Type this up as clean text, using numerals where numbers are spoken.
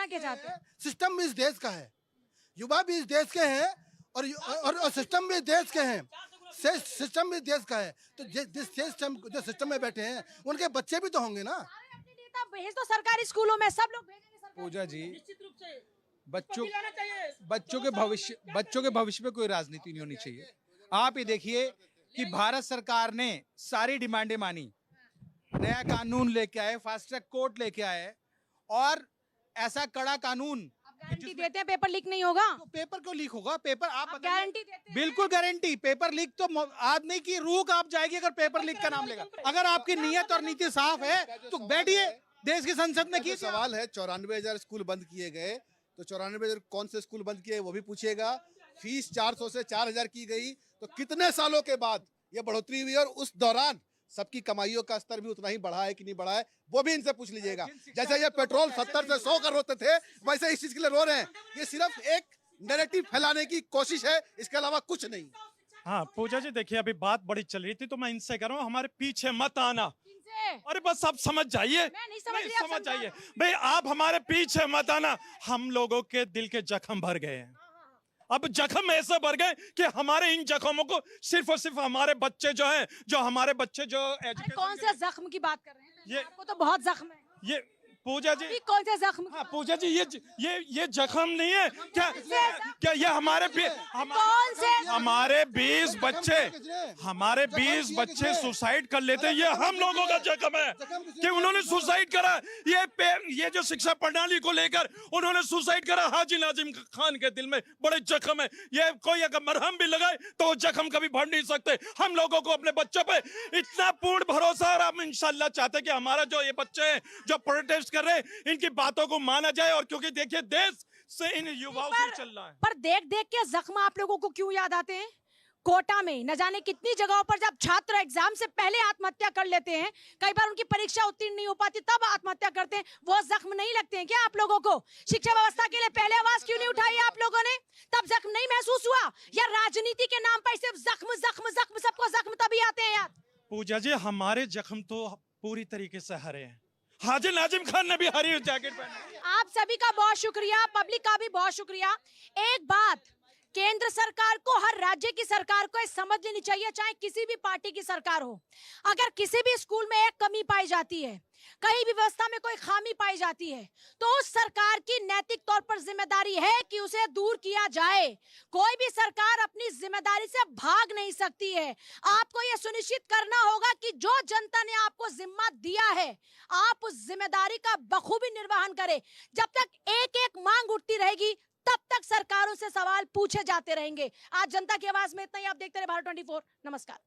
करना क्या चाहते हैं? सिस्टम भी इस देश का है, युवा भी इस देश के हैं और सिस्टम भी देश के हैं, सिस्टम भी देश का है। तो जिस सिस्टम में बैठे हैं उनके बच्चे भी तो होंगे ना। अरे अपने नेता भेज दो सरकारी स्कूलों में, सब लोग भेजेंगे सरकारी। पूजा जी, निश्चित रूप से बच्चों दिलाना चाहिए। बच्चों के भविष्य में कोई राजनीति नहीं होनी चाहिए। आप ये देखिए कि भारत सरकार ने सारी डिमांडें मानी, नया कानून लेके आए, फास्ट ट्रैक कोर्ट लेके आए और ऐसा कड़ा कानून। गारंटी देते हैं पेपर लीक नहीं होगा? तो पेपर क्यों लीक होगा? पेपर आप गारंटी देते हैं? बिल्कुल गारंटी। पेपर लीक तो आदमी की रूह कांप जाएगी अगर पेपर लीक का नाम लेगा। अगर आपकी नीयत और नीति साफ है तो बैठिए देश की संसद में। की सवाल है 94,000 स्कूल बंद किए गए, तो 94,000 कौन से स्कूल बंद किए वो भी पूछिएगा। फीस 400 से 4,000 की गई, तो कितने सालों के बाद ये बढ़ोतरी हुई और उस दौरान सबकी कमाइयों का स्तर भी उतना ही बढ़ा है कि नहीं बढ़ा है, वो भी इनसे पूछ लीजिएगा। जैसे ये पेट्रोल 70 से 100 कर होते थे, वैसे इस चीज के लिए रो रहे हैं। ये सिर्फ एक नैरेटिव फैलाने की कोशिश है, इसके अलावा कुछ नहीं। हाँ पूजा जी, देखिए अभी बात बड़ी चल रही थी तो मैं इनसे कह रहा हूँ हमारे पीछे मत आना। अरे बस आप समझ जाइए, मैं नहीं समझ रही, आप समझ समझा जाइए दो। भाई, आप हमारे पीछे मत आना। हम लोगों के दिल के जख्म भर गए हैं। अब जख्म ऐसे भर गए कि हमारे इन जख्मों को सिर्फ और सिर्फ हमारे बच्चे जो हैं, जो हमारे बच्चे जो अरे कौन से जख्म की बात कर रहे हैं? ये- आपको तो बहुत जख्म है। ये पूजा जी, अभी कौन से जख्म? हाँ पूजा जी, ये जख्म नहीं है क्या? क्या ये हमारे कौन से? हमारे 20 बच्चे सुसाइड कर लेते हैं, ये हम लोगों का जख्म है कि उन्होंने सुसाइड करा। ये जो शिक्षा प्रणाली को लेकर उन्होंने सुसाइड करा, हाजी नाजिम खान के दिल में बड़े जख्म है। ये कोई अगर मरहम भी लगाए तो वो जख्म कभी भर नहीं सकते। हम लोगों को अपने बच्चों पे इतना पूर्ण भरोसा, और हम इंशाल्लाह चाहते हैं कि हमारा जो ये बच्चे हैं जो प्रोटेस्ट कर रहे हैं, इनकी बातों को माना जाए। और क्योंकि देखिए देश से इन युवाओं से चल रहा है। पर देख देख के जख्म आप लोगों को क्यों याद आते हैं? कोटा में न जाने कितनी जगहों पर जब छात्र एग्जाम से पहले आत्महत्या कर लेते हैं, कई बार उनकी परीक्षा उत्तीर्ण नहीं हो पाती तब आत्महत्या करते हैं, वो जख्म नहीं लगते हैं क्या आप लोगों को? शिक्षा व्यवस्था के लिए पहले आवाज क्यों नहीं उठाई आप लोगों ने? तब जख्म नहीं महसूस हुआ? या राजनीति के नाम पर सिर्फ जख्म जख्म जख्म, सबको जख्म तभी आते हैं याद? पूजा जी, हमारे जख्म तो पूरी तरीके से हरे हैं। हाजी नाजिम खान ने भी हरी जैकेट पहनी। आप सभी का बहुत शुक्रिया, पब्लिक का भी बहुत शुक्रिया। एक बात केंद्र सरकार को, हर राज्य की सरकार को समझ लेनी चाहिए, चाहे किसी भी पार्टी की सरकार हो, अगर किसी भी स्कूल में एक कमी पाई जाती है, कहीं भी व्यवस्था में कोई खामी पाई जाती है, तो उस सरकार की नैतिक तौर पर जिम्मेदारी है कि उसे दूर किया जाए। कोई भी सरकार अपनी जिम्मेदारी से भाग नहीं सकती है। आपको यह सुनिश्चित करना होगा कि जो जनता ने आपको जिम्मा दिया है, आप उस जिम्मेदारी का बखूबी निर्वहन करें। जब तक एक एक मांग उठती रहेगी तब तक सरकारों से सवाल पूछे जाते रहेंगे। आज जनता की आवाज में इतना ही। आप देखते रहे भारत 24। नमस्कार।